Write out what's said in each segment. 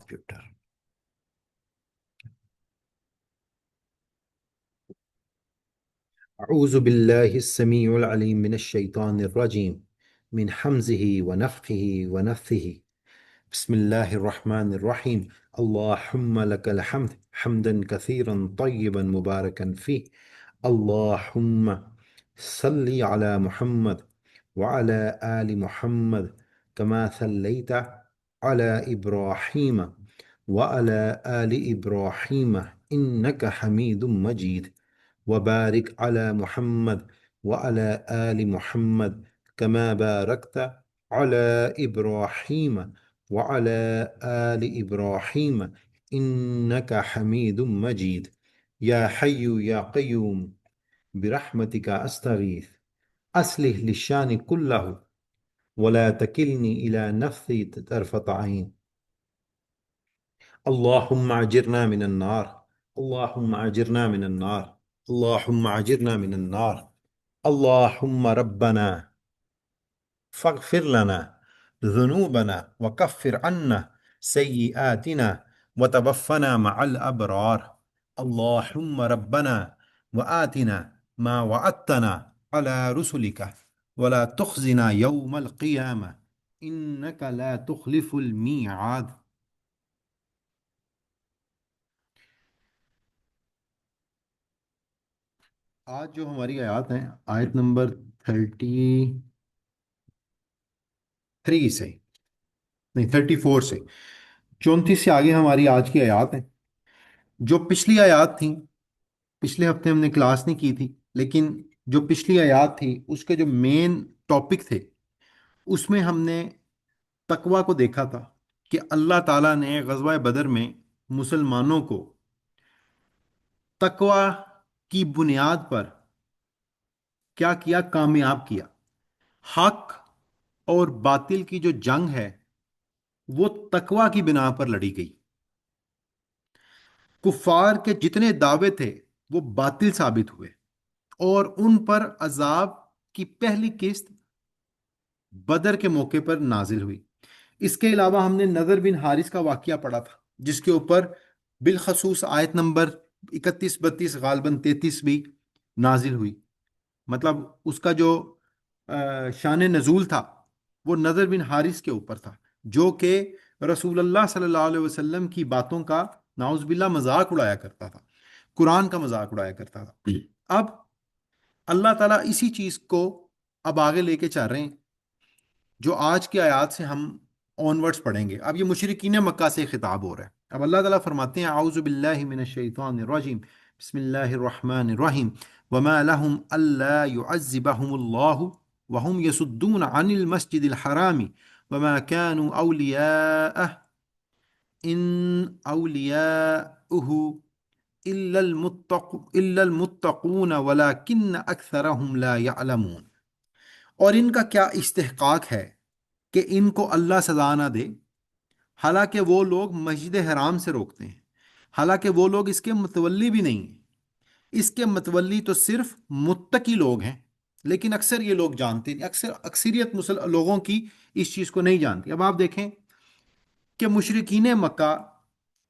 computer. أعوذ بالله السميع العليم من الشيطان الرجيم من حمزه ونفخه ونفثه. بسم الله الرحمن الرحيم. اللهم لك الحمد حمدا كثيرا طيبا مباركا فيه. اللهم صل على محمد وعلى آل محمد كما صليت على إبراهيم وعلى آل إبراهيم إنك حميد مجيد. وبارك على محمد وعلى آل محمد كما باركت على إبراهيم وعلى آل إبراهيم إنك حميد مجيد. يا حي يا قيوم برحمتك أستغيث أصلح للشان كله ولا تكلني إلى نفسي طرفة عين. اللهم أجرنا من النار. اللهم أجرنا من النار. اللهم أجرنا من النار. اللهم ربنا فاغفر لنا ذنوبنا وكفر عنا سيئاتنا وتوفنا مع الأبرار. اللهم ربنا وآتنا ما وعدتنا على رسلك ولا تخزنا يوم القيامة إنك لا تخلف الميعاد. آج جو ہماری آیات ہیں آیت نمبر 33 سے نہیں 34 سے 34 سے آگے ہماری آج کی آیات ہیں. جو پچھلی آیات تھیں، پچھلے ہفتے ہم نے کلاس نہیں کی تھی، لیکن جو پچھلی آیات تھی اس کے جو مین ٹاپک تھے اس میں ہم نے تقوی کو دیکھا تھا کہ اللہ تعالیٰ نے غزوہ بدر میں مسلمانوں کو تقوی کی بنیاد پر کیا کیا، کامیاب کیا. حق اور باطل کی جو جنگ ہے وہ تقوی کی بنا پر لڑی گئی. کفار کے جتنے دعوے تھے وہ باطل ثابت ہوئے اور ان پر عذاب کی پہلی قسط بدر کے موقع پر نازل ہوئی. اس کے علاوہ ہم نے نضر بن حارث کا واقعہ پڑھا تھا جس کے اوپر بالخصوص آیت نمبر 31 32 غالباً 33 بھی نازل ہوئی. مطلب اس کا جو شان نزول تھا وہ نضر بن حارث کے اوپر تھا، جو کہ رسول اللہ صلی اللہ علیہ وسلم کی باتوں کا نعوذ باللہ مذاق اڑایا کرتا تھا، قرآن کا مذاق اڑایا کرتا تھا. اب اللہ تعالیٰ اسی چیز کو اب آگے لے کے چل رہے ہیں جو آج کی آیات سے ہم آنورڈز پڑھیں گے. اب یہ مشرکین مکہ سے خطاب ہو رہا ہے. اب اللہ تعالیٰ فرماتے ہیں اعوذ باللہ من الشیطان الرجیم بسم اللہ الرحمن الرحیم وما لهم الا يعذبهم الله وهم يصدون عن المسجد الحرام وما كانوا اولیاءه ان اولیاؤه الا المتقون ولكن اکثرهم لا يعلمون. اور ان کا کیا استحقاق ہے کہ ان کو اللہ سزا نہ دے، حالانکہ وہ لوگ مسجد حرام سے روکتے ہیں، حالانکہ وہ لوگ اس کے متولی بھی نہیں ہیں. اس کے متولی تو صرف متقی لوگ ہیں، لیکن اکثر یہ لوگ جانتے ہیں، اکثریت لوگوں کی اس چیز کو نہیں جانتی. اب آپ دیکھیں کہ مشرکین مکہ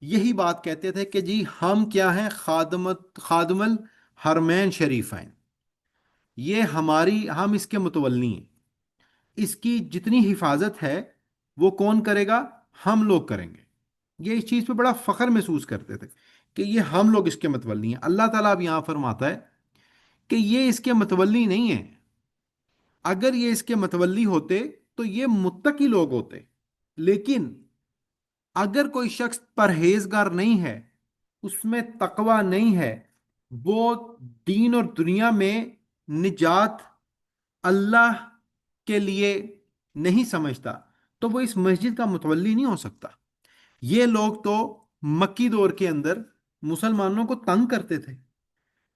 یہی بات کہتے تھے کہ جی ہم کیا ہیں، خادم الحرمین شریفین، یہ ہم اس کے متولی ہیں، اس کی جتنی حفاظت ہے وہ کون کرے گا، ہم لوگ کریں گے. یہ اس چیز پہ بڑا فخر محسوس کرتے تھے کہ یہ ہم لوگ اس کے متولی ہیں. اللہ تعالیٰ اب یہاں فرماتا ہے کہ یہ اس کے متولی نہیں ہیں. اگر یہ اس کے متولی ہوتے تو یہ متقی لوگ ہوتے، لیکن اگر کوئی شخص پرہیزگار نہیں ہے، اس میں تقوی نہیں ہے، وہ دین اور دنیا میں نجات اللہ کے لیے نہیں سمجھتا، تو وہ اس مسجد کا متولی نہیں ہو سکتا. یہ لوگ تو مکی دور کے اندر مسلمانوں کو تنگ کرتے تھے،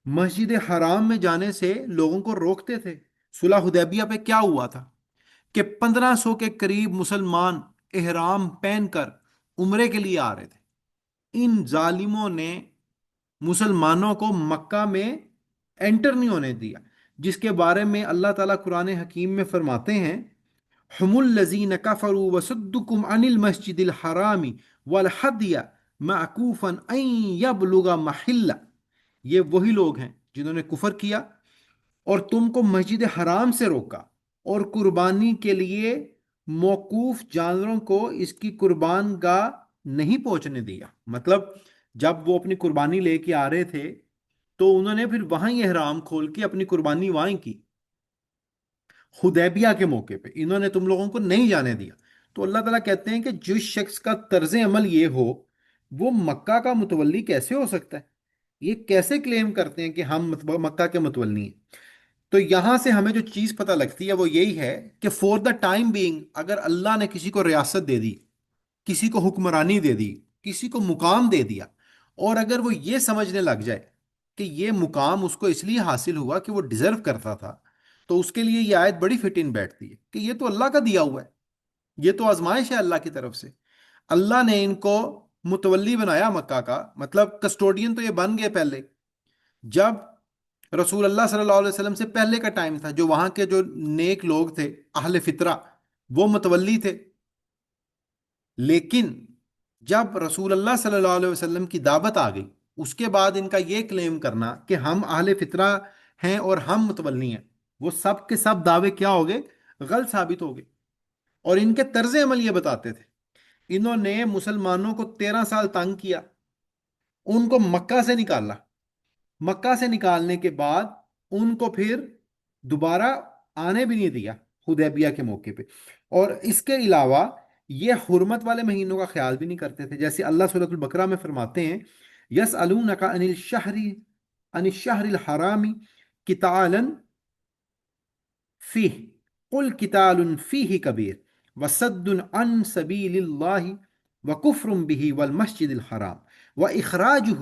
مسجد حرام میں جانے سے لوگوں کو روکتے تھے. صلح حدیبیہ پہ کیا ہوا تھا کہ 1500 کے قریب مسلمان احرام پہن کر عمرے کے لیے آ رہے تھے. ان ظالموں نے مسلمانوں کو مکہ میں انٹر نہیں ہونے دیا، جس کے بارے میں اللہ تعالیٰ قرآن حکیم میں فرماتے ہیں ہم الذین کفروا وصدکم عن المسجد الحرام والحدی معکوفا ان یبلغ محلہ، یہ وہی لوگ ہیں جنہوں نے کفر کیا اور تم کو مسجد حرام سے روکا اور قربانی کے لیے موقوف جانوروں کو اس کی قربان گاہ نہیں پہنچنے دیا۔ مطلب جب وہ اپنی قربانی لے کے آ رہے تھے تو انہوں نے پھر وہاں ہی احرام کھول کے اپنی قربانی وہاں کی، حدیبیہ کے موقع پہ انہوں نے تم لوگوں کو نہیں جانے دیا۔ تو اللہ تعالیٰ کہتے ہیں کہ جس شخص کا طرز عمل یہ ہو، وہ مکہ کا متولی کیسے ہو سکتا ہے؟ یہ کیسے کلیم کرتے ہیں کہ ہم مکہ کے متولی ہیں؟ تو یہاں سے ہمیں جو چیز پتہ لگتی ہے وہ یہی ہے کہ فور دا ٹائم بینگ اگر اللہ نے کسی کو ریاست دے دی، کسی کو حکمرانی دے دی، کسی کو مقام دے دیا، اور اگر وہ یہ سمجھنے لگ جائے کہ یہ مقام اس کو اس لیے حاصل ہوا کہ وہ ڈیزرو کرتا تھا، تو اس کے لیے یہ آیت بڑی فٹ ان بیٹھتی ہے کہ یہ تو اللہ کا دیا ہوا ہے، یہ تو آزمائش ہے اللہ کی طرف سے۔ اللہ نے ان کو متولی بنایا مکہ کا، مطلب کسٹوڈین تو یہ بن گئے پہلے، جب رسول اللہ صلی اللہ علیہ وسلم سے پہلے کا ٹائم تھا، جو وہاں کے جو نیک لوگ تھے اہل فطرہ، وہ متولی تھے۔ لیکن جب رسول اللہ صلی اللہ علیہ وسلم کی دعوت آ گئی، اس کے بعد ان کا یہ کلیم کرنا کہ ہم اہل فطرہ ہیں اور ہم متولی ہیں، وہ سب کے سب دعوے کیا ہو گئے؟ غلط ثابت ہو گئے۔ اور ان کے طرز عمل یہ بتاتے تھے، انہوں نے مسلمانوں کو 13 سال تنگ کیا، ان کو مکہ سے نکالا، مکہ سے نکالنے کے بعد ان کو پھر دوبارہ آنے بھی نہیں دیا حدیبیہ کے موقع پہ۔ اور اس کے علاوہ یہ حرمت والے مہینوں کا خیال بھی نہیں کرتے تھے، جیسے اللہ سورۃ البقرہ میں فرماتے ہیں یسألونک عن الشہر الحرام قتال فیہ قل قتال فیہ کبیر وصد عن سبیل اللہ وکفر بہ والمسجد الحرام واخراجہ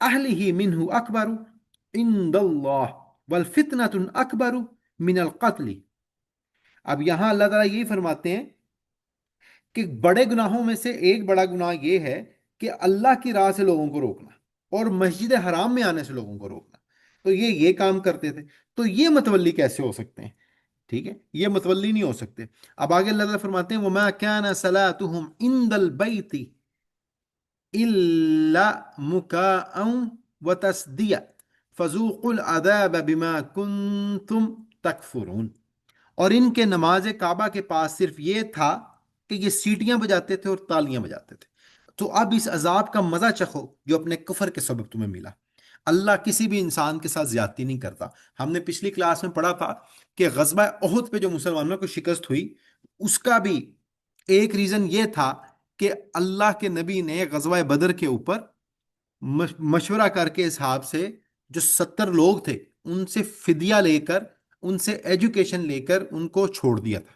اہلہ منہ اکبر عند اللہ والفتنة اکبر من القتل۔ اب یہاں اللہ تعالیٰ یہی فرماتے ہیں کہ بڑے گناہوں میں سے ایک بڑا گناہ یہ ہے کہ اللہ کی راہ سے لوگوں کو روکنا اور مسجد حرام میں آنے سے لوگوں کو روکنا۔ تو یہ کام کرتے تھے، تو یہ متولی کیسے ہو سکتے ہیں؟ ٹھیک ہے، یہ متولی نہیں ہو سکتے۔ اب آگے اللہ تعالیٰ فرماتے ہیں وَمَا كَانَ صَلَاتُهُمْ عِنْدَ الْبَيْتِ إِلَّا مُكَاءً وَتَصْدِيَةً فَذُوقُوا الْعَذَابَ بِمَا كُنْتُمْ تَكْفُرُونَ۔ اور ان کے نماز کعبہ کے پاس صرف یہ تھا کہ یہ سیٹیاں بجاتے تھے اور تالیاں بجاتے تھے۔ تو اب اس عذاب کا مزہ چکھو جو اپنے کفر کے سبب تمہیں ملا۔ اللہ کسی بھی انسان کے ساتھ زیادتی نہیں کرتا۔ ہم نے پچھلی کلاس میں پڑھا تھا کہ غزوہ احد پہ جو مسلمانوں کو شکست ہوئی، اس کا بھی ایک ریزن یہ تھا کہ اللہ کے نبی نے غزوہ بدر کے اوپر مشورہ کر کے اصحاب سے، جو 70 لوگ تھے، ان سے فدیہ لے کر، ان سے ایجوکیشن لے کر ان کو چھوڑ دیا تھا،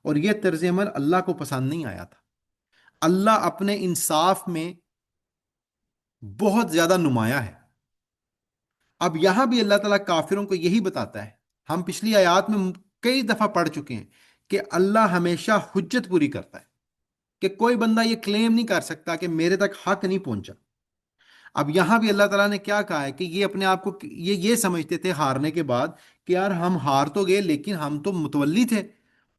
اور یہ طرز عمل اللہ کو پسند نہیں آیا تھا۔ اللہ اپنے انصاف میں بہت زیادہ نمایاں ہے۔ اب یہاں بھی اللہ تعالیٰ کافروں کو یہی بتاتا ہے، ہم پچھلی آیات میں کئی دفعہ پڑھ چکے ہیں کہ اللہ ہمیشہ حجت پوری کرتا ہے، کہ کوئی بندہ یہ کلیم نہیں کر سکتا کہ میرے تک حق نہیں پہنچا۔ اب یہاں بھی اللہ تعالیٰ نے کیا کہا ہے کہ یہ اپنے آپ کو یہ سمجھتے تھے ہارنے کے بعد کہ یار ہم ہار تو گئے لیکن ہم تو متولی تھے،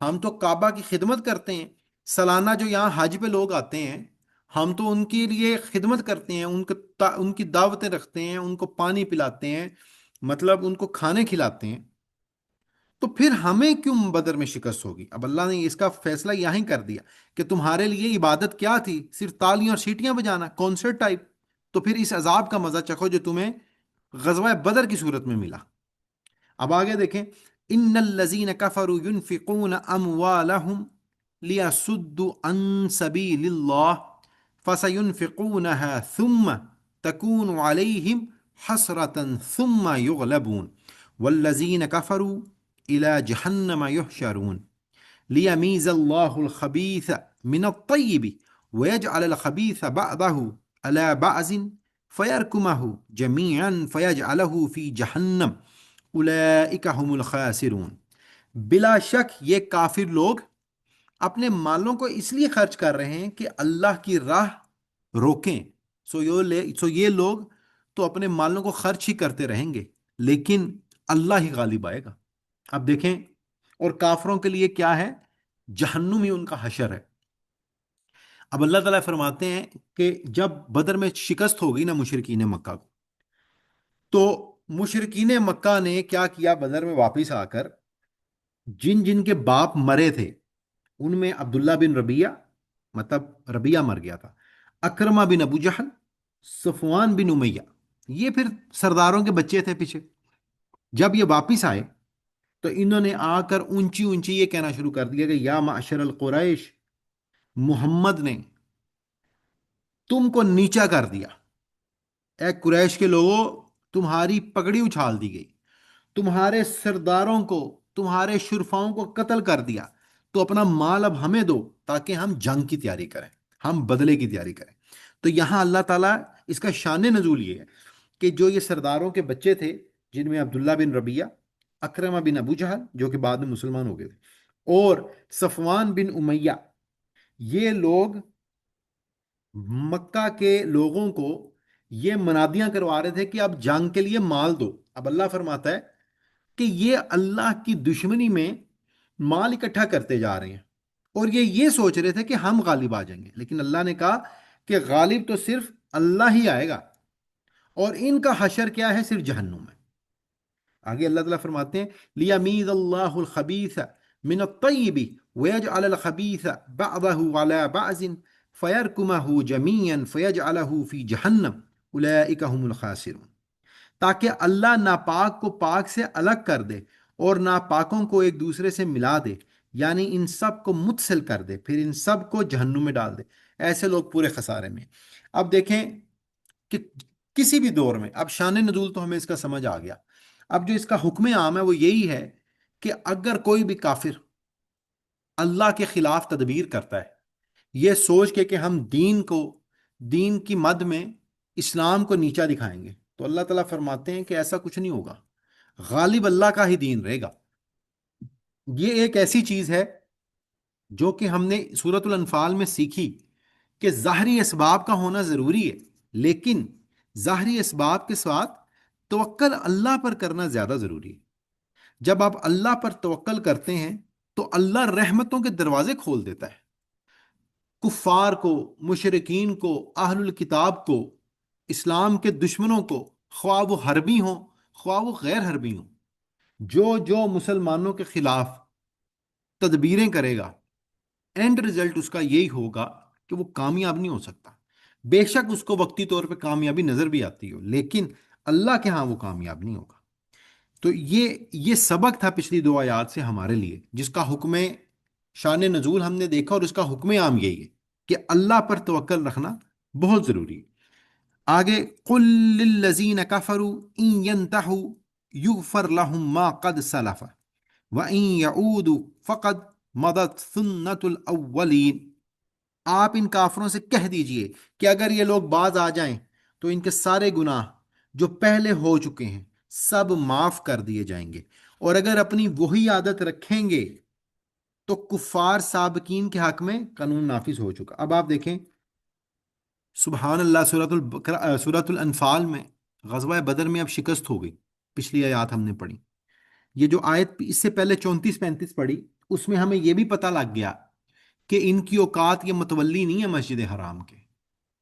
ہم تو کعبہ کی خدمت کرتے ہیں، سالانہ جو یہاں حج پہ لوگ آتے ہیں ہم تو ان کے لیے خدمت کرتے ہیں، ان کی دعوتیں رکھتے ہیں، ان کو پانی پلاتے ہیں، مطلب ان کو کھانے کھلاتے ہیں، تو پھر ہمیں کیوں بدر میں شکست ہوگی؟ اب اللہ نے اس کا فیصلہ یہیں کر دیا کہ تمہارے لیے عبادت کیا تھی؟ صرف تالیاں اور سیٹیاں بجانا، کانسرٹ ٹائپ؟ تو پھر اس عذاب کا مزہ چکھو جو تمہیں غزوہ بدر کی صورت میں ملا۔ اب آگے دیکھیں، ان الذین کفروا ينفقون اموالهم لیصدوا عن سبیل اللہ فسينفقونها ثم تكون عليهم حسرة ثم يغلبون والذین كفروا الى جہنم يحشرون لیمیز اللہ الخبیث من الطیب ویجعل الخبیث بعضه على بعض فیرکمہ جمیعا فیجعلہ فی جہنم اولئک هم الخاسرون۔ بلا شک یہ کافر لوگ اپنے مالوں کو اس لیے خرچ کر رہے ہیں کہ اللہ کی راہ روکیں۔ سو یہ لوگ تو اپنے مالوں کو خرچ ہی کرتے رہیں گے، لیکن اللہ ہی غالب آئے گا۔ اب دیکھیں، اور کافروں کے لیے کیا ہے؟ جہنم ہی ان کا حشر ہے۔ اب اللہ تعالیٰ فرماتے ہیں کہ جب بدر میں شکست ہو گئی نا مشرکین مکہ کو، تو مشرکین مکہ نے کیا کیا، بدر میں واپس آ کر جن جن کے باپ مرے تھے ان میں عبداللہ بن ربیہ، مطلب ربیہ مر گیا تھا، اکرمہ بن ابو جہل، صفوان بن امیہ، یہ پھر سرداروں کے بچے تھے پیچھے. جب یہ واپس آئے تو انہوں نے آ کر اونچی اونچی یہ کہنا شروع کر دیا کہ یا معشر القریش، محمد نے تم کو نیچا کر دیا. اے قریش کے لوگوں، تمہاری پگڑی اچھال دی گئی، تمہارے سرداروں کو، تمہارے شرفاؤں کو قتل کر دیا. تو اپنا مال اب ہمیں دو تاکہ ہم جنگ کی تیاری کریں، ہم بدلے کی تیاری کریں. تو یہاں اللہ تعالیٰ، اس کا شان نزول یہ ہے کہ جو یہ سرداروں کے بچے تھے، جن میں عبداللہ بن ربیہ، اکرمہ بن ابو جہل جو کہ بعد میں مسلمان ہو گئے تھے، اور صفوان بن امیہ، یہ لوگ مکہ کے لوگوں کو یہ منادیاں کروا رہے تھے کہ اب جنگ کے لیے مال دو. اب اللہ فرماتا ہے کہ یہ اللہ کی دشمنی میں مال اکٹھا کرتے جا رہے ہیں، اور یہ سوچ رہے تھے کہ ہم غالب آ جائیں گے، لیکن اللہ نے کہا کہ غالب تو صرف اللہ ہی آئے گا، اور ان کا حشر کیا ہے، صرف جہنم ہے. آگے اللہ تعالیٰ فرماتے ہیں لیمیز اللہ الخبیث من الطیب ویجعل الخبیث بعضہ علی بعض فیرکمہ جمیعا فیجعلہ فی جہنم اولئک هم الخاسرون، تاکہ اللہ ناپاک کو پاک سے الگ کر دے اور ناپاکوں کو ایک دوسرے سے ملا دے، یعنی ان سب کو متصل کر دے، پھر ان سب کو جہنم میں ڈال دے. ایسے لوگ پورے خسارے میں. اب دیکھیں کہ کسی بھی دور میں، اب شان نزول تو ہمیں اس کا سمجھ آ گیا، اب جو اس کا حکم عام ہے وہ یہی ہے کہ اگر کوئی بھی کافر اللہ کے خلاف تدبیر کرتا ہے، یہ سوچ کے کہ ہم دین کی مد میں اسلام کو نیچا دکھائیں گے، تو اللہ تعالیٰ فرماتے ہیں کہ ایسا کچھ نہیں ہوگا، غالب اللہ کا ہی دین رہے گا. یہ ایک ایسی چیز ہے جو کہ ہم نے سورۃ الانفال میں سیکھی کہ ظاہری اسباب کا ہونا ضروری ہے، لیکن ظاہری اسباب کے ساتھ توکل اللہ پر کرنا زیادہ ضروری ہے. جب آپ اللہ پر توکل کرتے ہیں تو اللہ رحمتوں کے دروازے کھول دیتا ہے. کفار کو، مشرقین کو، اہل الکتاب کو، اسلام کے دشمنوں کو، خواہ وہ حربی ہوں خواہ وہ غیر حربی ہوں، جو جو مسلمانوں کے خلاف تدبیریں کرے گا، اینڈ رزلٹ اس کا یہی ہوگا کہ وہ کامیاب نہیں ہو سکتا. بے شک اس کو وقتی طور پہ کامیابی نظر بھی آتی ہو، لیکن اللہ کے ہاں وہ کامیاب نہیں ہوگا. تو یہ سبق تھا پچھلی دو آیات سے ہمارے لیے، جس کا حکم شان نزول ہم نے دیکھا، اور اس کا حکم عام یہی ہے کہ اللہ پر توکل رکھنا بہت ضروری ہے. آگے قل للذین کفروا ان ینتہوا یغفر لهم ما قد سلف وان یعودوا فقد مضت سنت الاولین. آپ ان کافروں سے کہہ دیجئے کہ اگر یہ لوگ باز آ جائیں تو ان کے سارے گناہ جو پہلے ہو چکے ہیں سب معاف کر دیے جائیں گے، اور اگر اپنی وہی عادت رکھیں گے تو کفار سابقین کے حق میں قانون نافذ ہو چکا. اب آپ دیکھیں سبحان اللہ، سورۃ الانفال میں غزوہ بدر میں اب شکست ہو گئی. پچھلی آیات ہم نے پڑھی، یہ جو آیت اس سے پہلے 34-35 پڑھی، اس میں ہمیں یہ بھی پتہ لگ گیا کہ ان کی اوقات یہ متولی نہیں ہے مسجد حرام کے.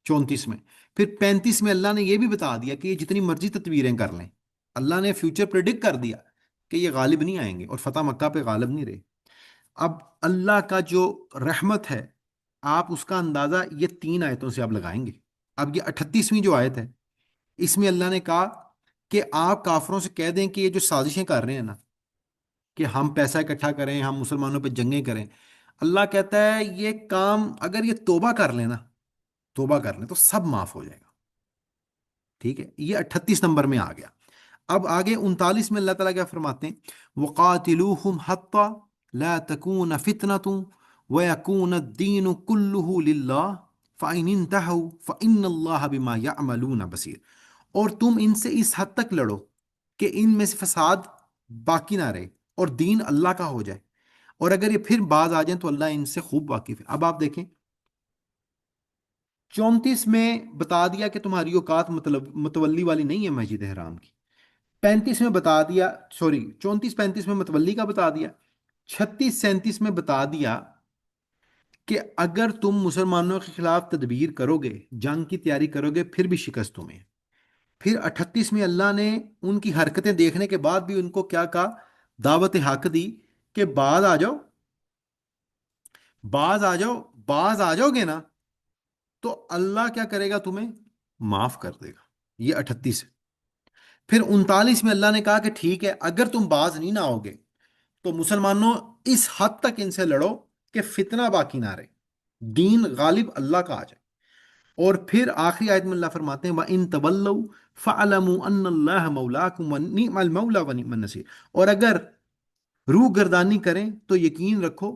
34 میں، پھر 35 میں اللہ نے یہ بھی بتا دیا کہ یہ جتنی مرضی تدبیریں کر لیں، اللہ نے فیوچر پریڈکٹ کر دیا کہ یہ غالب نہیں آئیں گے اور فتح مکہ پہ غالب نہیں رہے. اب اللہ کا جو رحمت ہے، آپ اس کا اندازہ یہ 3 آیتوں سے آپ لگائیں گے. اب یہ 38ویں جو آیت ہے، اس میں اللہ نے کہا کہ آپ کافروں سے کہہ دیں کہ یہ جو سازشیں کر رہے ہیں نا، کہ ہم پیسہ اکٹھا کریں، ہم مسلمانوں پہ جنگیں کریں، اللہ کہتا ہے یہ کام اگر یہ توبہ کر لیں نا، توبہ کر لیں تو سب معاف ہو جائے گا. ٹھیک ہے، یہ 38 نمبر میں آ گیا. اب آگے 39 میں اللہ تعالیٰ کیا فرماتے ہیں، وَقَاتِلُوهُمْ حَتَّى لَا تَكُونَ فِتْنَةٌ وَيَكُونَ الدِّينُ كُلُّهُ لِلَّهِ فَإِنِ انْتَهَوْا فَإِنَّ اللَّهَ بِمَا يَعْمَلُونَ بَصِيرٌ. اور تم ان سے اس حد تک لڑو کہ ان میں سے فساد باقی نہ رہے اور دین اللہ کا ہو جائے، اور اگر یہ پھر باز آ جائیں تو اللہ ان سے خوب واقف ہے. اب آپ دیکھیں 34 میں بتا دیا کہ تمہاری اوقات متولی والی نہیں ہے مسجد حرام کی. 35 میں بتا دیا، سوری 34-35 میں متولی کا بتا دیا. 36-37 میں بتا دیا کہ اگر تم مسلمانوں کے خلاف تدبیر کرو گے، جنگ کی تیاری کرو گے، پھر بھی شکست تمہیں۔ پھر 38 میں اللہ نے ان کی حرکتیں دیکھنے کے بعد بھی ان کو کیا کہا؟ دعوت حق دی کہ باز آ جاؤ، باز آ جاؤ، باز آ جاؤ گے نا تو اللہ کیا کرے گا؟ تمہیں معاف کر دے گا۔ یہ 38 ہے۔ پھر 39 میں اللہ نے کہا کہ ٹھیک ہے، اگر تم باز نہیں نہ ہوگے تو مسلمانوں اس حد تک ان سے لڑو کہ فتنہ باقی نہ رہے، دین غالب اللہ کا آ جائے۔ اور پھر آخری آیت میں اللہ فرماتے ہیں وَإِن تَوَلَّوْا فَاعْلَمُوا أَنَّ اللَّهَ مَوْلَاكُمْ وَنِعْمَ الْمَوْلَى وَنِعْمَ النَّصِيرُ، اور اگر روح گردانی کریں تو یقین رکھو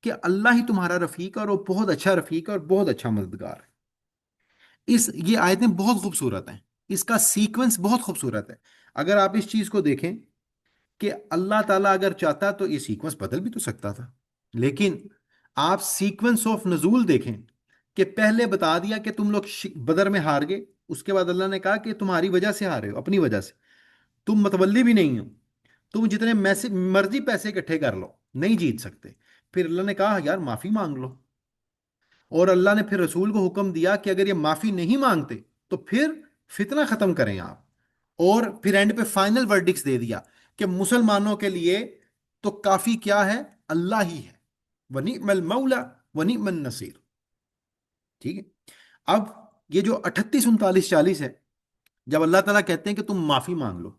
کہ اللہ ہی تمہارا رفیق ہے، اور وہ بہت اچھا رفیق ہے اور بہت اچھا مددگار ہے۔ یہ آیتیں بہت خوبصورت ہیں، اس کا سیکوینس بہت خوبصورت ہے۔ اگر آپ اس چیز کو دیکھیں کہ اللہ تعالیٰ اگر چاہتا تو یہ سیکوینس بدل بھی تو سکتا تھا، لیکن آپ سیکوینس آف نزول دیکھیں کہ پہلے بتا دیا کہ تم لوگ بدر میں ہار گئے، اس کے بعد اللہ نے کہا کہ تمہاری وجہ سے ہارے ہو، اپنی وجہ سے، تم متولی بھی نہیں ہو، تم جتنے مرضی پیسے اکٹھے کر لو نہیں جیت سکتے۔ پھر اللہ نے کہا یار معافی مانگ لو، اور اللہ نے پھر رسول کو حکم دیا کہ اگر یہ معافی نہیں مانگتے تو پھر فتنہ ختم کریں آپ، اور پھر اینڈ پہ فائنل ورڈکس دے دیا کہ مسلمانوں کے لیے تو کافی کیا ہے؟ اللہ ہی ہے، وَنِعْمَ الْمَوْلَى وَنِعْمَ النَّصِيرُ۔ ٹھیک ہے؟ اب یہ جو 38 39 40 ہے، جب اللہ تعالیٰ کہتے ہیں کہ تم معافی مانگ لو،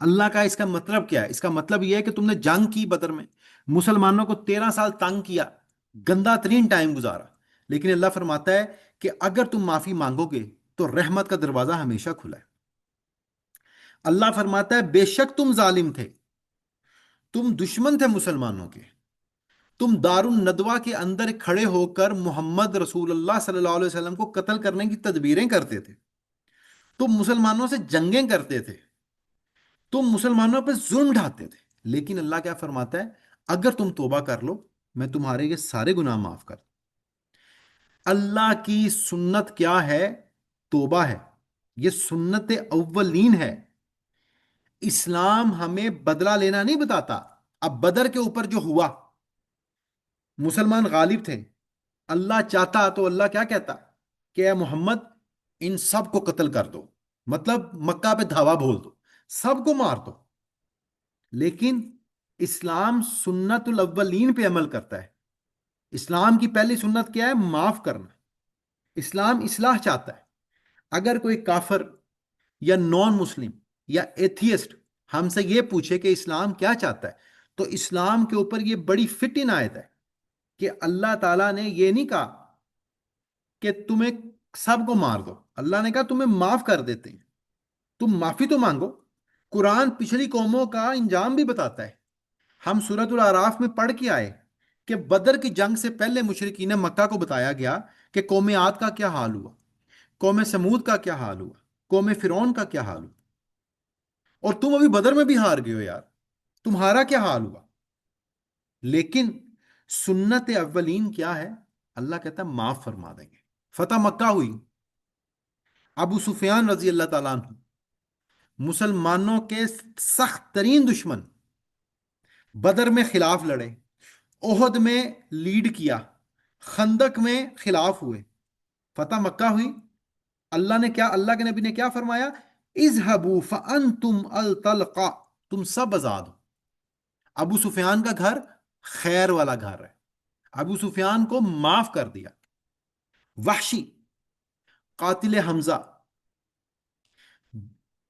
اللہ کا اس کا مطلب کیا ہے؟ اس کا مطلب یہ ہے کہ تم نے جنگ کی بدر میں، مسلمانوں کو 13 سال تنگ کیا، گندا ترین ٹائم گزارا، لیکن اللہ فرماتا ہے کہ اگر تم معافی مانگو گے تو رحمت کا دروازہ ہمیشہ کھلا ہے۔ اللہ فرماتا ہے بے شک تم ظالم تھے، تم دشمن تھے مسلمانوں کے، تم دار الندوہ کے اندر کھڑے ہو کر محمد رسول اللہ صلی اللہ علیہ وسلم کو قتل کرنے کی تدبیریں کرتے تھے، تم مسلمانوں سے جنگیں کرتے تھے، تم مسلمانوں پہ ظلم ڈھاتے تھے، لیکن اللہ کیا فرماتا ہے؟ اگر تم توبہ کر لو میں تمہارے یہ سارے گناہ معاف کر دوں۔ اللہ کی سنت کیا ہے؟ توبہ ہے، یہ سنت اولین ہے۔ اسلام ہمیں بدلہ لینا نہیں بتاتا۔ اب بدر کے اوپر جو ہوا، مسلمان غالب تھے، اللہ چاہتا تو اللہ کیا کہتا کہ اے محمد ان سب کو قتل کر دو، مطلب مکہ پہ دھاوا بول دو، سب کو مار دو، لیکن اسلام سنت الاولین پہ عمل کرتا ہے۔ اسلام کی پہلی سنت کیا ہے؟ معاف کرنا۔ اسلام اصلاح چاہتا ہے۔ اگر کوئی کافر یا نان مسلم یا ایتھیسٹ ہم سے یہ پوچھے کہ اسلام کیا چاہتا ہے، تو اسلام کے اوپر یہ بڑی فٹ ان آیت ہے کہ اللہ تعالیٰ نے یہ نہیں کہا کہ تمہیں سب کو مار دو، اللہ نے کہا تمہیں معاف کر دیتے ہیں، تم معافی تو مانگو۔ قرآن پچھلی قوموں کا انجام بھی بتاتا ہے۔ ہم سورۃ الاعراف میں پڑھ کے آئے کہ بدر کی جنگ سے پہلے مشرکین مکہ کو بتایا گیا کہ قوم عاد کا کیا حال ہوا، قوم سمود کا کیا حال ہوا، قوم فرعون کا کیا حال ہوا، اور تم ابھی بدر میں بھی ہار گئے ہو یار، تمہارا کیا حال ہوا؟ لیکن سنت اولین کیا ہے؟ اللہ کہتا ہے معاف فرما دیں گے۔ فتح مکہ ہوئی، ابو سفیان رضی اللہ تعالیٰ عنہ مسلمانوں کے سخت ترین دشمن، بدر میں خلاف لڑے، احد میں لیڈ کیا، خندق میں خلاف ہوئے، فتح مکہ ہوئی۔ اللہ نے کیا، اللہ کے نبی نے کیا فرمایا؟ اذهبوا فانتم الطلقاء، تم سب آزاد ہو۔ ابو سفیان کا گھر خیر والا گھر ہے، ابو سفیان کو معاف کر دیا۔ وحشی قاتل حمزہ،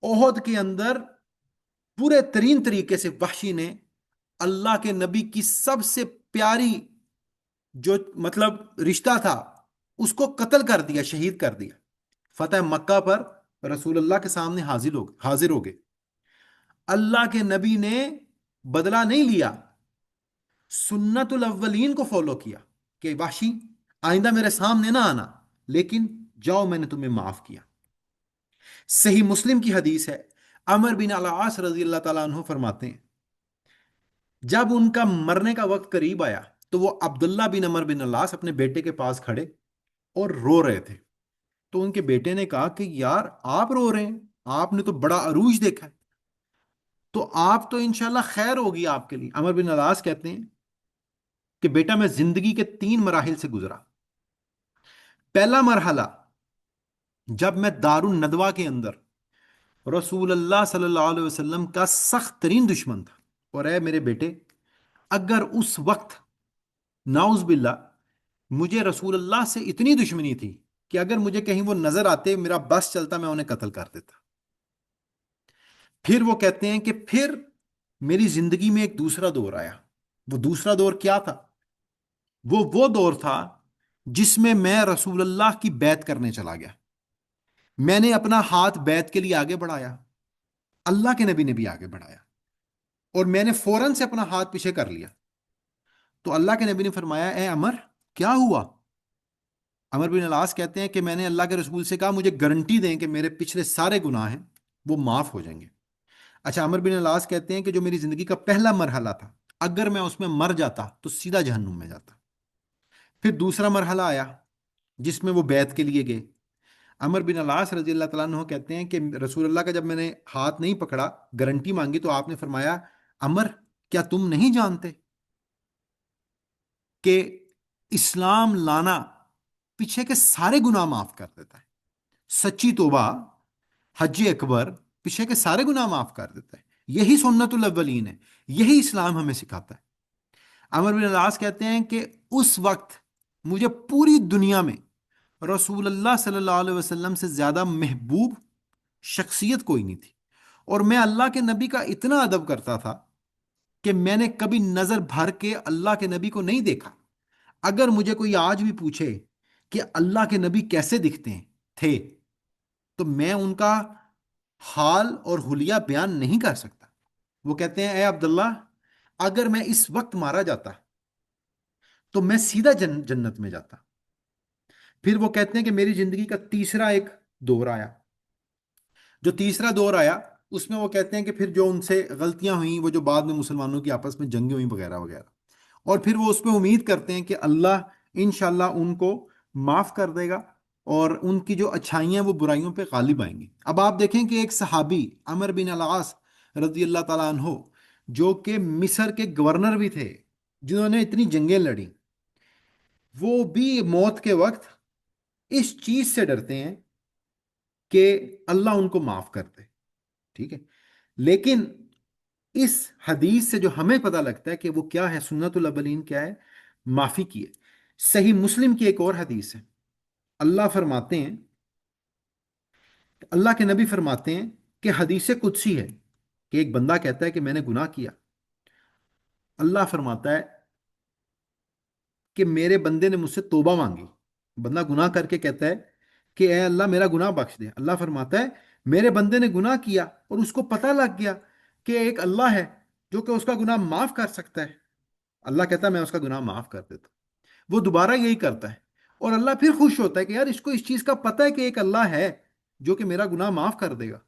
احد کے اندر پورے ترین طریقے سے وحشی نے اللہ کے نبی کی سب سے پیاری جو مطلب رشتہ تھا اس کو قتل کر دیا، شہید کر دیا۔ فتح مکہ پر رسول اللہ کے سامنے حاضر ہو گئے۔ اللہ کے نبی نے بدلہ نہیں لیا، سنت الاولین کو فالو کیا کہ وحشی آئندہ میرے سامنے نہ آنا، لیکن جاؤ میں نے تمہیں معاف کیا۔ صحیح مسلم کی حدیث ہے، عمر بن العاص رضی اللہ تعالیٰ عنہ فرماتے ہیں جب ان کا مرنے کا وقت قریب آیا تو وہ عبداللہ بن عمر بن العاص اپنے بیٹے کے پاس کھڑے اور رو رہے تھے۔ تو ان کے بیٹے نے کہا کہ یار آپ رو رہے ہیں، آپ نے تو بڑا عروج دیکھا ہے، تو آپ تو انشاءاللہ خیر ہوگی آپ کے لیے۔ عمر بن العاص کہتے ہیں کہ بیٹا میں زندگی کے 3 مراحل سے گزرا۔ پہلا مرحلہ، جب میں دار الندوہ کے اندر رسول اللہ صلی اللہ علیہ وسلم کا سخت ترین دشمن تھا، اور اے میرے بیٹے، اگر اس وقت ناؤز باللہ مجھے رسول اللہ سے اتنی دشمنی تھی کہ اگر مجھے کہیں وہ نظر آتے، میرا بس چلتا، میں انہیں قتل کر دیتا۔ پھر وہ کہتے ہیں کہ پھر میری زندگی میں ایک دوسرا دور آیا۔ وہ دوسرا دور کیا تھا؟ وہ دور تھا جس میں رسول اللہ کی بیعت کرنے چلا گیا۔ میں نے اپنا ہاتھ بیعت کے لیے آگے بڑھایا، اللہ کے نبی نے بھی آگے بڑھایا، اور میں نے فوراً سے اپنا ہاتھ پیچھے کر لیا۔ تو اللہ کے نبی نے فرمایا، اے عمر کیا ہوا؟ عمر بن العاص کہتے ہیں کہ میں نے اللہ کے رسول سے کہا مجھے گارنٹی دیں کہ میرے پچھلے سارے گناہ ہیں وہ معاف ہو جائیں گے۔ اچھا، عمر بن العاص کہتے ہیں کہ جو میری زندگی کا پہلا مرحلہ تھا، اگر میں اس میں مر جاتا تو سیدھا جہنم میں جاتا۔ پھر دوسرا مرحلہ آیا جس میں وہ بیعت کے لیے گئے۔ عمر بن العاص رضی اللہ تعالیٰ عنہ کہتے ہیں کہ رسول اللہ کا جب میں نے ہاتھ نہیں پکڑا، گارنٹی مانگی، تو آپ نے فرمایا، عمر کیا تم نہیں جانتے کہ اسلام لانا پیچھے کے سارے گناہ معاف کر دیتا ہے؟ سچی توبہ، حج اکبر پیچھے کے سارے گناہ معاف کر دیتا ہے۔ یہی سنت الاولین ہے، یہی اسلام ہمیں سکھاتا ہے۔ عمر بن العاص کہتے ہیں کہ اس وقت مجھے پوری دنیا میں رسول اللہ صلی اللہ علیہ وسلم سے زیادہ محبوب شخصیت کوئی نہیں تھی، اور میں اللہ کے نبی کا اتنا ادب کرتا تھا کہ میں نے کبھی نظر بھر کے اللہ کے نبی کو نہیں دیکھا۔ اگر مجھے کوئی آج بھی پوچھے کہ اللہ کے نبی کیسے دکھتے ہیں تھے، تو میں ان کا حال اور حلیہ بیان نہیں کر سکتا۔ وہ کہتے ہیں، اے عبداللہ، اگر میں اس وقت مارا جاتا تو میں سیدھا جنت میں جاتا۔ پھر وہ کہتے ہیں کہ میری زندگی کا تیسرا ایک دور آیا۔ جو تیسرا دور آیا اس میں وہ کہتے ہیں کہ پھر جو ان سے غلطیاں ہوئیں، وہ جو بعد میں مسلمانوں کی آپس میں جنگیں ہوئیں وغیرہ وغیرہ، اور پھر وہ اس پہ امید کرتے ہیں کہ اللہ انشاءاللہ ان کو معاف کر دے گا، اور ان کی جو اچھائیاں ہیں وہ برائیوں پہ غالب آئیں گی۔ اب آپ دیکھیں کہ ایک صحابی عمر بن العاص رضی اللہ تعالیٰ عنہ، جو کہ مصر کے گورنر بھی تھے، جنہوں نے اتنی جنگیں لڑیں، وہ بھی موت کے وقت اس چیز سے ڈرتے ہیں کہ اللہ ان کو معاف کر دے۔ ٹھیک ہے، لیکن اس حدیث سے جو ہمیں پتہ لگتا ہے کہ وہ کیا ہے، سنت الاولین کیا ہے، معافی کی ہے۔ صحیح مسلم کی ایک اور حدیث ہے، اللہ فرماتے ہیں، اللہ کے نبی فرماتے ہیں کہ حدیث قدسی ہے کہ ایک بندہ کہتا ہے کہ میں نے گناہ کیا، اللہ فرماتا ہے کہ میرے بندے نے مجھ سے توبہ مانگی۔ بندہ گناہ کر کے کہتا ہے کہ اے اللہ میرا گناہ بخش دے، اللہ فرماتا ہے میرے بندے نے گناہ کیا اور اس کو پتہ لگ گیا کہ ایک اللہ ہے جو کہ اس کا گناہ معاف کر سکتا ہے، اللہ کہتا ہے میں اس کا گناہ معاف کر دیتا ہوں۔ وہ دوبارہ یہی کرتا ہے، اور اللہ پھر خوش ہوتا ہے کہ یار اس کو اس چیز کا پتہ ہے کہ ایک اللہ ہے جو کہ میرا گناہ معاف کر دے گا،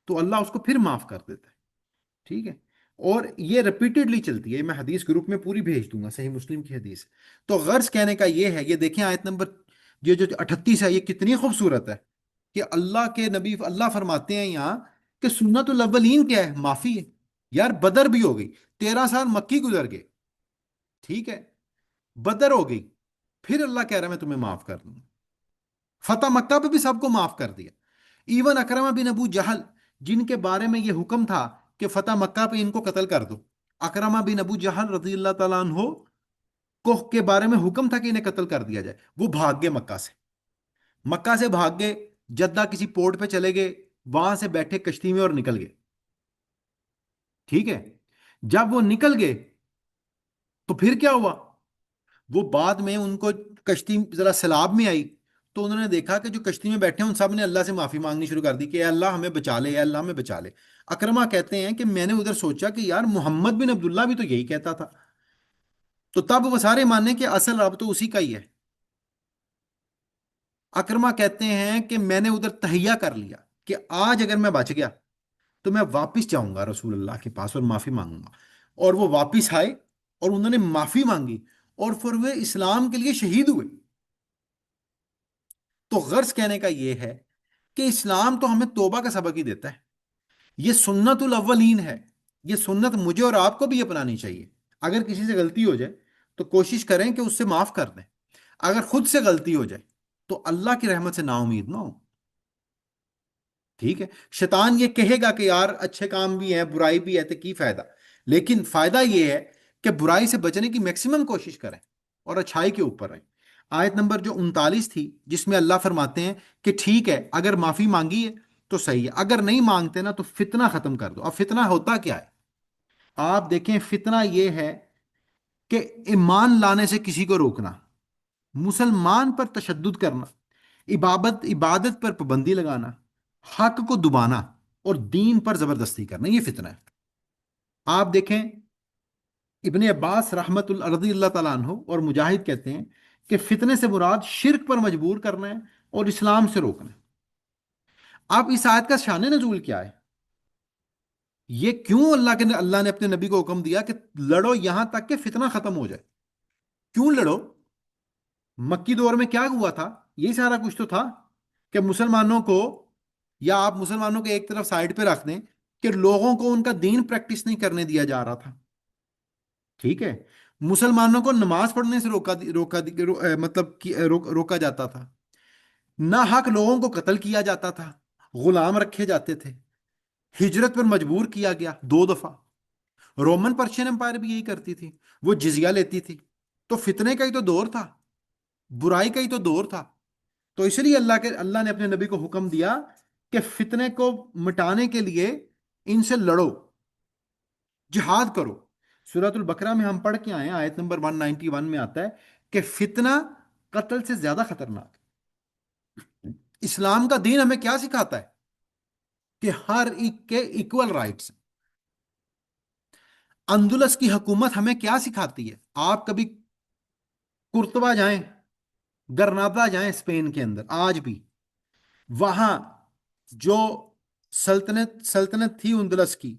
تو اللہ اس کو پھر معاف کر دیتا ہے۔ ٹھیک ہے، اور یہ ریپیٹڈلی چلتی ہے، میں حدیث گروپ میں پوری بھیج دوں گا، صحیح مسلم کی حدیث۔ تو غرض کہنے کا یہ ہے، یہ دیکھیں آیت نمبر یہ جو 38 ہے، یہ کتنی خوبصورت ہے کہ اللہ کے نبی اللہ فرماتے ہیں یہاں کہ سنت الاولین کیا ہے، معافی ہے۔ یار بدر بھی ہو گئی، 13 سال مکی گزر گئے، ٹھیک ہے، بدر ہو گئی، پھر اللہ کہہ رہا ہے میں تمہیں معاف کر دوں گا۔ فتح مکہ پہ بھی سب کو معاف کر دیا، ایون اکرمہ بن ابو جہل جن کے بارے میں یہ حکم تھا کہ فتح مکہ پہ ان کو قتل کر دو، اکرمہ بن ابو جہل رضی اللہ تعالیٰ عنہ کو کے بارے میں حکم تھا کہ انہیں قتل کر دیا جائے، وہ بھاگ گئے مکہ سے، مکہ سے بھاگ گئے، جدہ کسی پورٹ پہ چلے گئے، وہاں سے بیٹھے کشتی میں اور نکل گئے۔ ٹھیک ہے، جب وہ نکل گئے تو پھر کیا ہوا؟ وہ بعد میں ان کو کشتی ذرا سیلاب میں آئی، تو انہوں نے دیکھا کہ جو کشتی میں بیٹھے ہیں ان سب نے اللہ سے معافی مانگنی شروع کر دی کہ اے اللہ ہمیں بچا لے، اے اللہ ہمیں بچا لے۔ اکرمہ کہتے ہیں کہ میں نے ادھر سوچا کہ یار محمد بن عبداللہ بھی تو یہی کہتا تھا، تو تب وہ سارے مانے کہ اصل رب تو اسی کا ہی ہے۔ اکرمہ کہتے ہیں کہ میں نے ادھر تہیہ کر لیا کہ آج اگر میں بچ گیا تو میں واپس جاؤں گا رسول اللہ کے پاس اور معافی مانگوں گا، اور وہ واپس آئے اور انہوں نے معافی مانگی، اور پھر وہ اسلام کے لیے شہید ہوئے۔ تو غرض کہنے کا یہ ہے کہ اسلام تو ہمیں توبہ کا سبق ہی دیتا ہے، یہ سنت الاولین ہے، یہ سنت مجھے اور آپ کو بھی اپنانی چاہیے۔ اگر کسی سے غلطی ہو جائے تو کوشش کریں کہ اس سے معاف کر دیں. اگر خود سے غلطی ہو جائے تو اللہ کی رحمت سے نا امید نہ ہو. ٹھیک ہے. شیطان یہ کہے گا کہ یار اچھے کام بھی ہیں برائی بھی ہے تو کی فائدہ. لیکن فائدہ یہ ہے کہ برائی سے بچنے کی میکسیمم کوشش کریں اور اچھائی کے اوپر رہیں. آیت نمبر جو 39 تھی جس میں اللہ فرماتے ہیں کہ ٹھیک ہے اگر معافی مانگی ہے تو صحیح ہے، اگر نہیں مانگتے نا تو فتنہ ختم کر دو. اب فتنہ ہوتا کیا ہے؟ آپ دیکھیں، فتنہ یہ ہے کہ ایمان لانے سے کسی کو روکنا، مسلمان پر تشدد کرنا، عبادت پر پابندی لگانا، حق کو دبانا اور دین پر زبردستی کرنا، یہ فتنہ ہے. آپ دیکھیں، ابن عباس رحمت اللہ رضی اللہ تعالیٰ عنہ اور مجاہد کہتے ہیں کہ فتنے سے مراد شرک پر مجبور کرنا ہے اور اسلام سے روکنا ہے. اب اس آیت کا شان نزول کیا ہے؟ یہ کیوں اللہ نے اپنے نبی کو حکم دیا کہ لڑو یہاں تک کہ فتنہ ختم ہو جائے؟ کیوں لڑو؟ مکی دور میں کیا ہوا تھا؟ یہی سارا کچھ تو تھا کہ مسلمانوں کو، یا آپ مسلمانوں کو ایک طرف سائڈ پہ رکھ دیں کہ لوگوں کو ان کا دین پریکٹس نہیں کرنے دیا جا رہا تھا. ٹھیک ہے. مسلمانوں کو نماز پڑھنے سے روکا جاتا تھا. نہ حق لوگوں کو قتل کیا جاتا تھا، غلام رکھے جاتے تھے، ہجرت پر مجبور کیا گیا 2 دفعہ. رومن پرشین امپائر بھی یہی کرتی تھی، وہ جزیہ لیتی تھی. تو فتنے کا ہی تو دور تھا، برائی کا ہی تو دور تھا. تو اس لیے اللہ نے اپنے نبی کو حکم دیا کہ فتنے کو مٹانے کے لیے ان سے لڑو، جہاد کرو. سورۃ البقرہ میں ہم پڑھ کے آئے ہیں، آیت نمبر 191 میں آتا ہے کہ فتنہ قتل سے زیادہ خطرناک. اسلام کا دین ہمیں کیا سکھاتا ہے؟ کہ ہر ایک کے ایکول رائٹس. اندلس کی حکومت ہمیں کیا سکھاتی ہے؟ آپ کبھی کرتبہ جائیں، گرنادا جائیں اسپین کے اندر، آج بھی وہاں جو سلطنت تھی اندلس کی،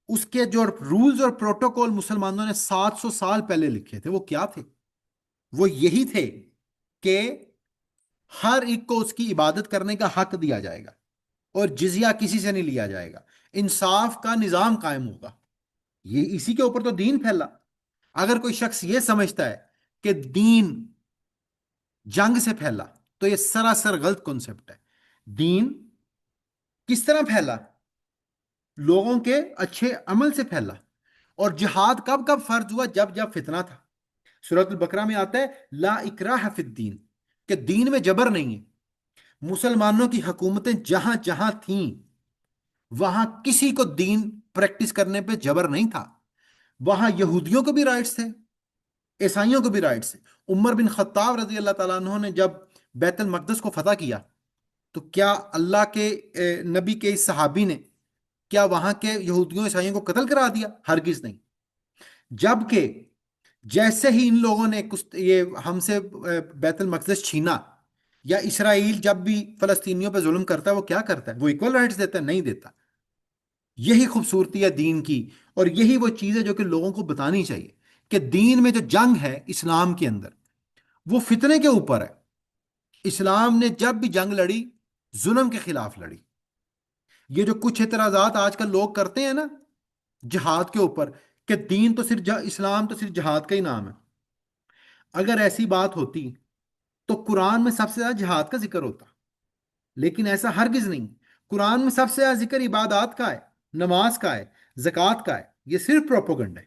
اس کے جو رولز اور پروٹوکول مسلمانوں نے 700 سال پہلے لکھے تھے، وہ کیا تھے؟ وہ یہی تھے کہ ہر ایک کو اس کی عبادت کرنے کا حق دیا جائے گا اور جزیہ کسی سے نہیں لیا جائے گا، انصاف کا نظام قائم ہوگا. یہ اسی کے اوپر تو دین پھیلا. اگر کوئی شخص یہ سمجھتا ہے کہ دین جنگ سے پھیلا تو یہ سراسر غلط کنسپٹ ہے. دین کس طرح پھیلا؟ لوگوں کے اچھے عمل سے پھیلا. اور جہاد کب کب فرض ہوا؟ جب جب فتنہ تھا. سورۃ البقرہ میں آتا ہے لا اکراہ فی الدین، کہ دین میں جبر نہیں ہے. مسلمانوں کی حکومتیں جہاں جہاں تھیں وہاں کسی کو دین پریکٹس کرنے پہ جبر نہیں تھا. وہاں یہودیوں کو بھی رائٹس تھے، عیسائیوں کو بھی رائٹس تھے. عمر بن خطاب رضی اللہ تعالیٰ عنہ نے جب بیت المقدس کو فتح کیا تو کیا اللہ کے نبی کے اس صحابی نے کیا وہاں کے یہودیوں عیسائیوں کو قتل کرا دیا؟ ہرگز نہیں. جبکہ جیسے ہی ان لوگوں نے یہ ہم سے بیت المقدس چھینا، یا اسرائیل جب بھی فلسطینیوں پہ ظلم کرتا ہے وہ کیا کرتا ہے؟ وہ ایکول رائٹس دیتا ہے؟ نہیں دیتا. یہی خوبصورتی ہے دین کی، اور یہی وہ چیز ہے جو کہ لوگوں کو بتانی چاہیے کہ دین میں جو جنگ ہے اسلام کے اندر وہ فتنے کے اوپر ہے. اسلام نے جب بھی جنگ لڑی ظلم کے خلاف لڑی. یہ جو کچھ اعتراضات آج کل لوگ کرتے ہیں نا جہاد کے اوپر، کہ دین تو صرف اسلام تو صرف جہاد کا ہی نام ہے، اگر ایسی بات ہوتی تو قرآن میں سب سے زیادہ جہاد کا ذکر ہوتا. لیکن ایسا ہرگز نہیں. قرآن میں سب سے زیادہ ذکر عبادات کا ہے، نماز کا ہے، زکوٰۃ کا ہے. یہ صرف پروپوگنڈ ہے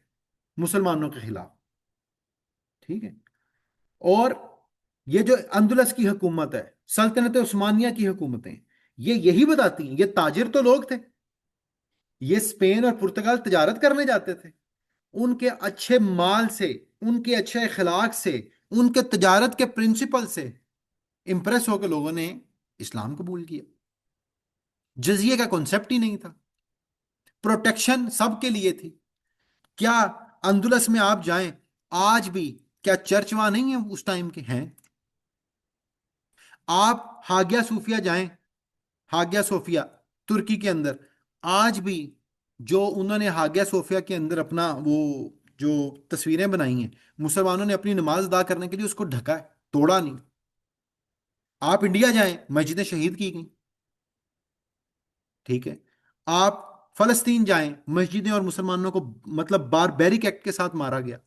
مسلمانوں کے خلاف. ٹھیک ہے. اور یہ جو اندلس کی حکومت ہے، سلطنت عثمانیہ کی حکومتیں، یہ یہی بتاتی ہیں. یہ تاجر تو لوگ تھے، یہ اسپین اور پرتگال تجارت کرنے جاتے تھے. ان کے اچھے مال سے، ان کے اچھے اخلاق سے، ان کے تجارت کے پرنسپل سے امپریس ہو کے لوگوں نے اسلام قبول کیا. جزیے کا کنسپٹ ہی نہیں تھا، پروٹیکشن سب کے لیے تھی. کیا اندلس میں آپ جائیں آج بھی، کیا چرچ وہاں نہیں ہے؟ اس ٹائم کے ہیں. آپ ہاگیا صوفیہ جائیں، ہاگیا صوفیہ ترکی کے اندر، آج بھی جو انہوں نے ہاگیا صوفیہ کے اندر اپنا وہ جو تصویریں بنائی ہیں، مسلمانوں نے اپنی نماز ادا کرنے کے لیے اس کو ڈھکا ہے، توڑا نہیں. آپ انڈیا جائیں، مسجدیں شہید کی گئیں. ٹھیک ہے. آپ فلسطین جائیں، مسجدیں اور مسلمانوں کو مطلب باربیرک ایکٹ کے ساتھ مارا گیا.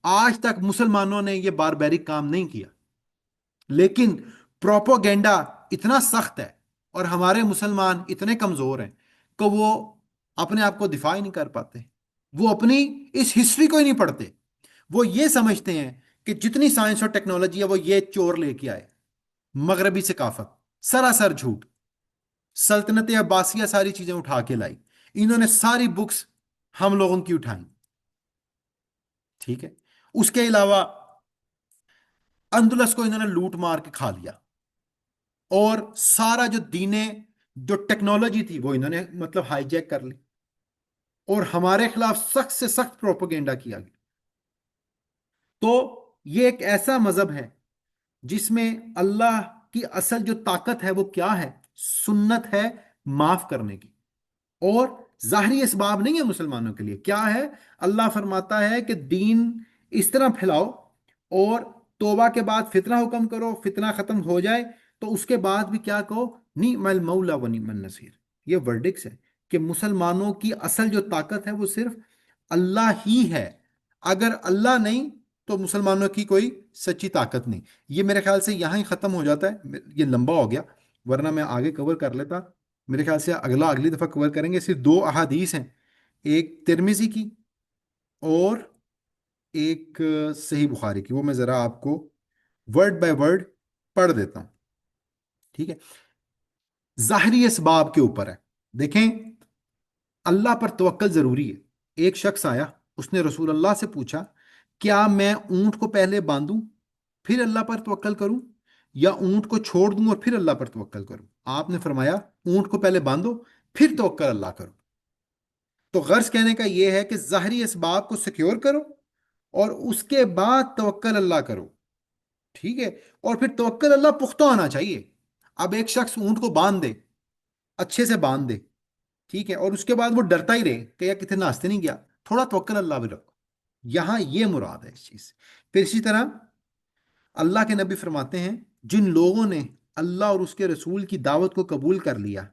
آج تک مسلمانوں نے یہ باربیرک کام نہیں کیا، لیکن پروپوگینڈا اتنا سخت ہے اور ہمارے مسلمان اتنے کمزور ہیں کہ وہ اپنے آپ کو دفاع ہی نہیں کر پاتے، وہ اپنی اس ہسٹری کو ہی نہیں پڑھتے، وہ یہ سمجھتے ہیں کہ جتنی سائنس اور ٹیکنالوجی ہے وہ یہ چور لے کے آئے، مغربی ثقافت، سراسر جھوٹ، سلطنت عباسیہ ساری چیزیں اٹھا کے لائی، انہوں نے ساری بکس ہم لوگوں کی اٹھائیں، ٹھیک ہے، اس کے علاوہ اندلس کو انہوں نے لوٹ مار کے کھا لیا، اور سارا جو دینیں جو ٹیکنالوجی تھی وہ انہوں نے مطلب ہائی جیک کر لی، اور ہمارے خلاف سخت سے سخت پروپیگنڈا کیا گیا۔ تو یہ ایک ایسا مذہب ہے جس میں اللہ کی اصل جو طاقت ہے وہ کیا ہے؟ سنت ہے، معاف کرنے کی، اور ظاہری اسباب نہیں ہے مسلمانوں کے لیے، کیا ہے؟ اللہ فرماتا ہے کہ دین اس طرح پھیلاؤ، اور توبہ کے بعد فتنہ حکم کرو، فتنہ ختم ہو جائے تو اس کے بعد بھی کیا کہو؟ نعم المولا و نعم النصیر۔ یہ ورڈکس ہے کہ مسلمانوں کی اصل جو طاقت ہے وہ صرف اللہ ہی ہے، اگر اللہ نہیں تو مسلمانوں کی کوئی سچی طاقت نہیں۔ یہ میرے خیال سے یہاں ہی ختم ہو جاتا ہے، یہ لمبا ہو گیا، ورنہ میں آگے کور کر لیتا۔ میرے خیال سے اگلی دفعہ کور کریں گے، صرف دو احادیث ہیں، ایک ترمیزی کی اور ایک صحیح بخاری کی، وہ میں ذرا آپ کو ورڈ بائی ورڈ پڑھ دیتا ہوں، ٹھیک ہے؟ ظاہری اسباب کے اوپر ہے، دیکھیں اللہ پر توکل ضروری ہے۔ ایک شخص آیا، اس نے رسول اللہ سے پوچھا کیا میں اونٹ کو پہلے باندھوں پھر اللہ پر توکل کروں، یا اونٹ کو چھوڑ دوں اور پھر اللہ پر توکل کروں؟ آپ نے فرمایا اونٹ کو پہلے باندھو پھر توکل اللہ کرو۔ تو غرض کہنے کا یہ ہے کہ ظاہری اسباب کو سیکیور کرو اور اس کے بعد توکل اللہ کرو، ٹھیک ہے؟ اور پھر توکل اللہ پختہ ہونا چاہیے۔ اب ایک شخص اونٹ کو باندھ دے، اچھے سے باندھ دے، ٹھیک ہے، اور اس کے بعد وہ ڈرتا ہی رہے کہ یا کتنے ناشتے نہیں گیا، تھوڑا توکل اللہ بھی رکھو، یہاں یہ مراد ہے اس چیز سے۔ پھر اسی طرح اللہ کے نبی فرماتے ہیں جن لوگوں نے اللہ اور اس کے رسول کی دعوت کو قبول کر لیا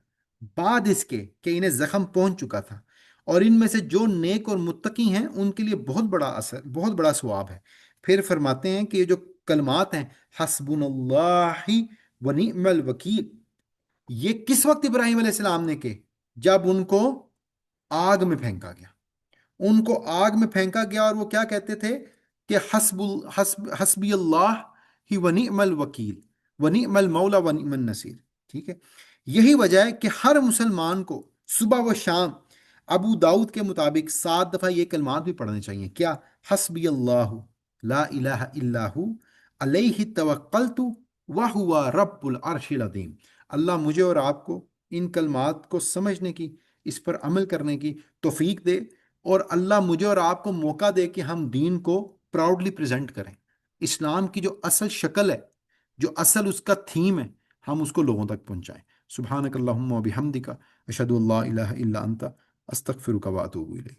بعد اس کے کہ انہیں زخم پہنچ چکا تھا، اور ان میں سے جو نیک اور متقی ہیں ان کے لیے بہت بڑا اثر، بہت بڑا ثواب ہے۔ پھر فرماتے ہیں کہ یہ جو کلمات ہیں حسبنا اللہ و نعم الوکیل، یہ کس وقت ابراہیم علیہ السلام نے کہ جب ان کو آگ میں پھینکا گیا، ان کو آگ میں پھینکا گیا، اور وہ کیا کہتے تھے کہ حسبی اللہ ہی و نعم الوکیل و نعم المولا و نعم النصیر، ٹھیک ہے؟ یہی وجہ ہے کہ ہر مسلمان کو صبح و شام ابو داؤد کے مطابق 7 دفعہ یہ کلمات بھی پڑھنے چاہیے، کیا؟ حسبی اللہ لا الہ الا ہو علیہ توکلت وہو رب العرش العظیم۔ اللہ مجھے اور آپ کو ان کلمات کو سمجھنے کی، اس پر عمل کرنے کی توفیق دے، اور اللہ مجھے اور آپ کو موقع دے کہ ہم دین کو پراؤڈلی پریزنٹ کریں، اسلام کی جو اصل شکل ہے، جو اصل اس کا تھیم ہے، ہم اس کو لوگوں تک پہنچائیں۔ سبحانک اللہم و بحمدک اشہد ان لا الہ الا انت استغفرک و اتوب الیک۔